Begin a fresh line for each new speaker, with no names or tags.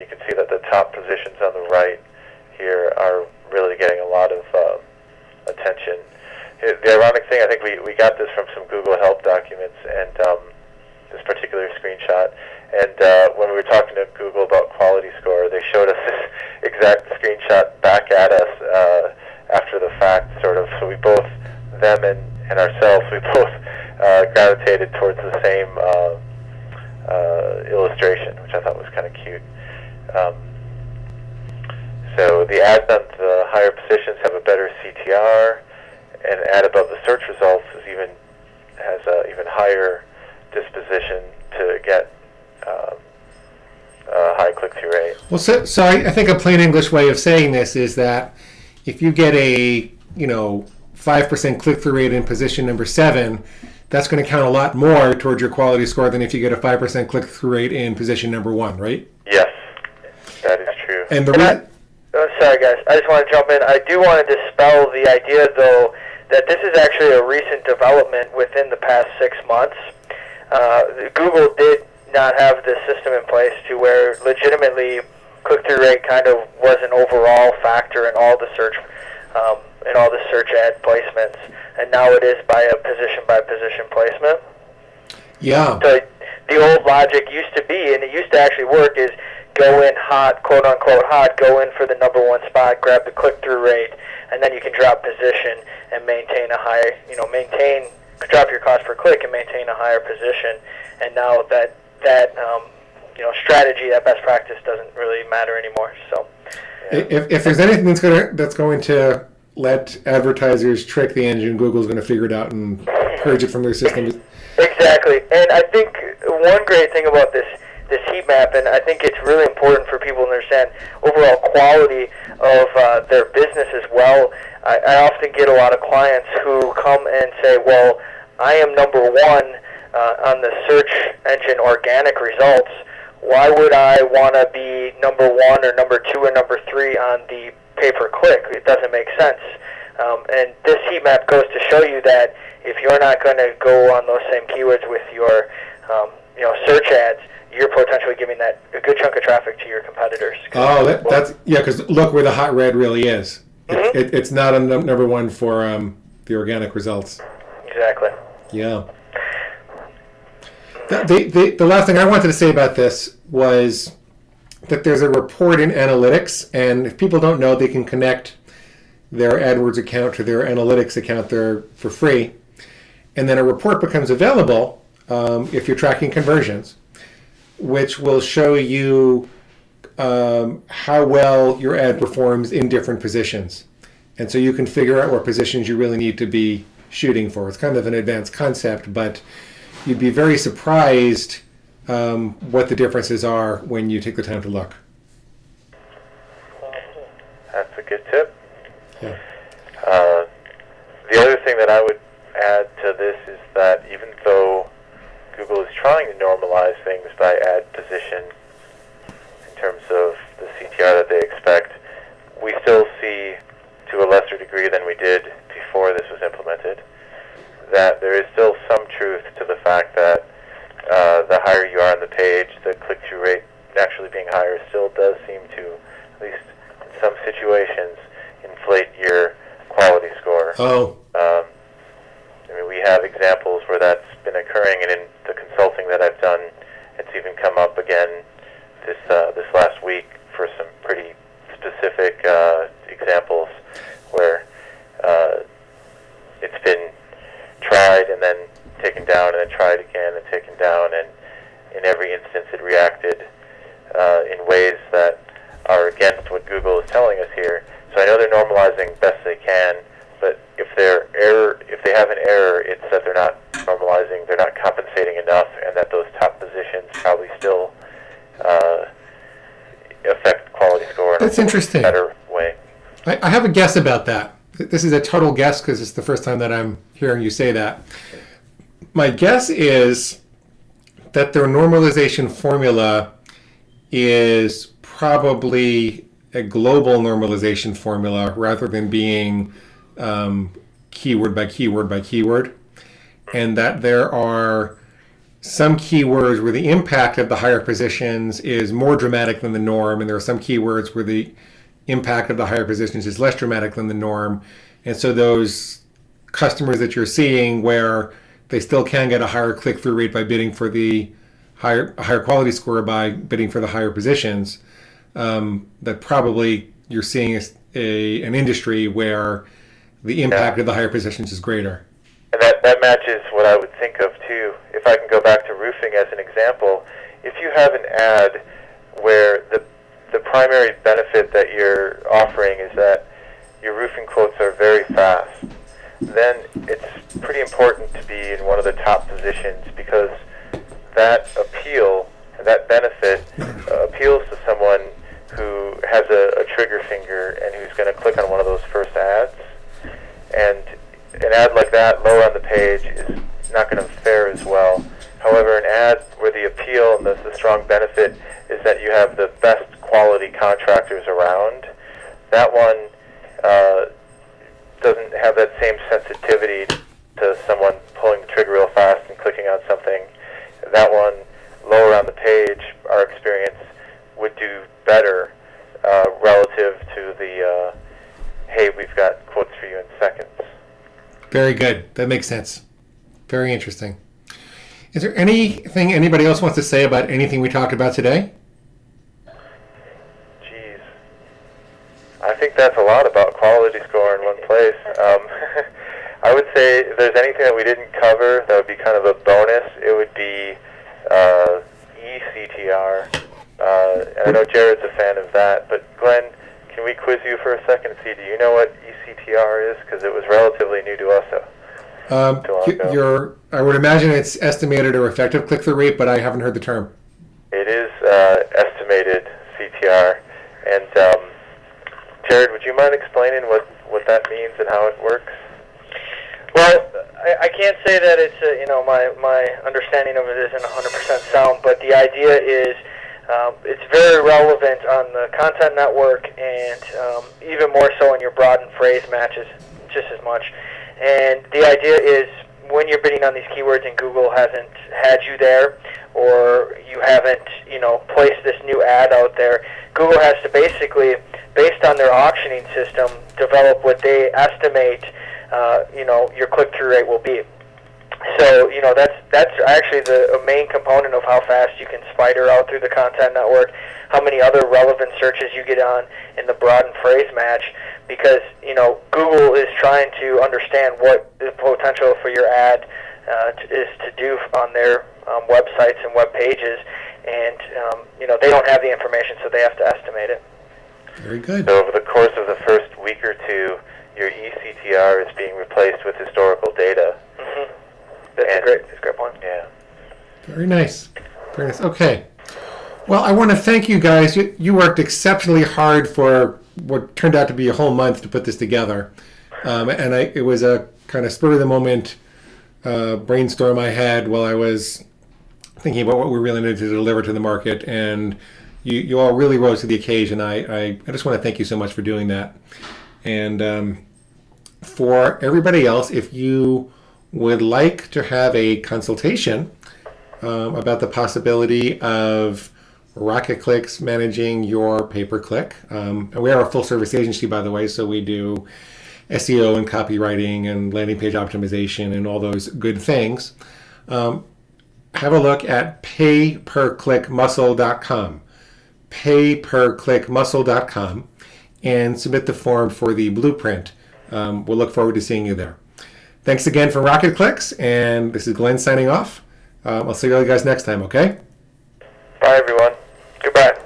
You can see that the top positions on the right here are really getting a lot of attention. The ironic thing, I think we got this from some Google Help documents, and this particular screenshot. And when we were talking to Google about quality score, they showed us this exact screenshot back at us after the fact, sort of. So we both, them and ourselves, we both gravitated towards the same illustration, which I thought was kind of cute. So the ads on the higher positions have a better CTR, and ad above the search results has a even higher disposition to get a high click-through rate.
Well, so I think a plain English way of saying this is that if you get a 5% click-through rate in position number 7, that's going to count a lot more towards your quality score than if you get a 5% click-through rate in position number 1, right?
Yes, that is true.
And
sorry guys, I just want to jump in. I do want to dispel the idea, though, that this is actually a recent development within the past 6 months. Google did not have this system in place to where legitimately click-through rate kind of was an overall factor in all the search ad placements, and now it is by position placement.
Yeah.
So the old logic used to be, and it used to actually work, is go in hot, quote unquote hot, go in for the number 1 spot, grab the click-through rate, and then you can drop position and maintain a high, drop your cost per click and maintain a higher position. And now that strategy, that best practice doesn't really matter anymore. So,
if there's anything that's going to let advertisers trick the engine, Google's going to figure it out and purge it from their system.
Exactly. And I think one great thing about this heat map, and I think it's really important for people to understand overall quality of their business as well. I often get a lot of clients who come and say, well, I am number 1 on the search engine organic results. Why would I want to be number 1 or number 2 or number 3 on the pay-per-click? It doesn't make sense. And this heat map goes to show you that if you're not going to go on those same keywords with your search ads, you're potentially giving that a good chunk of traffic to your competitors.
Oh, that's because look where the hot red really is.
Mm-hmm.
It's not on number 1 for the organic results.
Exactly.
Yeah. The last thing I wanted to say about this was that there's a report in analytics, and if people don't know, they can connect their AdWords account to their analytics account there for free, and then a report becomes available if you're tracking conversions, which will show you how well your ad performs in different positions. And so you can figure out what positions you really need to be shooting for. It's kind of an advanced concept, but you'd be very surprised what the differences are when you take the time to look.
That's a good tip.
Yeah.
The other thing that I would add to this is that even though Google is trying to normalize things by ad position in terms of the CTR that they expect, we still see, to a lesser degree than we did before this was implemented, that there is still some truth to the fact that the higher you are on the page, the click-through rate naturally being higher still does seem to, at least in some situations, inflate your quality score.
Oh.
We have examples where that's been occurring, and in the consulting that I've done, it's even come up again this last week for some pretty specific examples where it's been tried and then taken down and then tried again and taken down, and in every instance it reacted in ways that are against what Google is telling us here. So I know they're normalizing best they can, but if they have an error, it's that they're not normalizing, they're not compensating enough, and that those top positions probably still affect quality score in
That's interesting.
a better way.
I have a guess about that. This is a total guess because it's the first time that I'm hearing you say that. My guess is that their normalization formula is probably a global normalization formula rather than being keyword by keyword by keyword, and that there are some keywords where the impact of the higher positions is more dramatic than the norm, and there are some keywords where the impact of the higher positions is less dramatic than the norm. And so those customers that you're seeing where they still can get a higher click-through rate by bidding for the higher quality score by bidding for the higher positions, that probably you're seeing an industry where the impact of the higher positions is greater.
And that matches what I would think of too. If I can go back to roofing as an example, if you have an ad where the primary benefit that you're offering is that your roofing quotes are very fast, then it's pretty important to be in one of the top positions, because that appeal, that benefit appeals to someone who has a trigger finger and who's going to click on one of those first ads. And an ad like that lower on the page is not going to fare as well. However, an ad where the appeal and the strong benefit is that you have the best quality contractors around, that one doesn't have that same sensitivity to someone pulling the trigger real fast and clicking on something. That one, lower on the page, our experience would do better relative to the, hey, we've got quotes for you in seconds.
Very good. That makes sense. Very interesting. Is there anything anybody else wants to say about anything we talked about today?
Geez. I think that's a lot about quality score in one place. I would say if there's anything that we didn't cover that would be kind of a bonus, it would be eCTR. And I know Jared's a fan of that, but Glenn, can we quiz you for a second and see, do you know what eCTR is? Because it was relatively new to us.
I would imagine it's estimated or effective click-through rate, but I haven't heard the term.
It is estimated CTR. And Jared, would you mind explaining what that means and how it works?
Well, I can't say that it's my understanding of it isn't 100% sound, but the idea is it's very relevant on the content network, and even more so in your broad and phrase matches just as much. And the idea is when you're bidding on these keywords and Google hasn't had you there, or you haven't placed this new ad out there, Google has to basically, based on their auctioning system, develop what they estimate your click-through rate will be. So, that's actually the main component of how fast you can spider out through the content network, how many other relevant searches you get on in the broad and phrase match, because, Google is trying to understand what the potential for your ad is to do on their websites and web pages, and, they don't have the information, so they have to estimate it.
Very good.
So over the course of the first week or two, your eCTR is being replaced with historical data.
Mm-hmm. That's a great point.
Yeah.
Very nice. Very nice. Okay. Well, I want to thank you guys. You worked exceptionally hard for what turned out to be a whole month to put this together. And it was a kind of spur-of-the-moment brainstorm I had while I was thinking about what we really needed to deliver to the market. And you all really rose to the occasion. I just want to thank you so much for doing that. And for everybody else, if you would like to have a consultation about the possibility of Rocket Clicks managing your pay-per-click, and we are a full-service agency, by the way, so we do SEO and copywriting and landing page optimization and all those good things. Have a look at payperclickmuscle.com, payperclickmuscle.com, and submit the form for the blueprint. We'll look forward to seeing you there. Thanks again for Rocket Clicks, and this is Glenn signing off. I'll see you guys next time, okay?
Bye, everyone. Goodbye.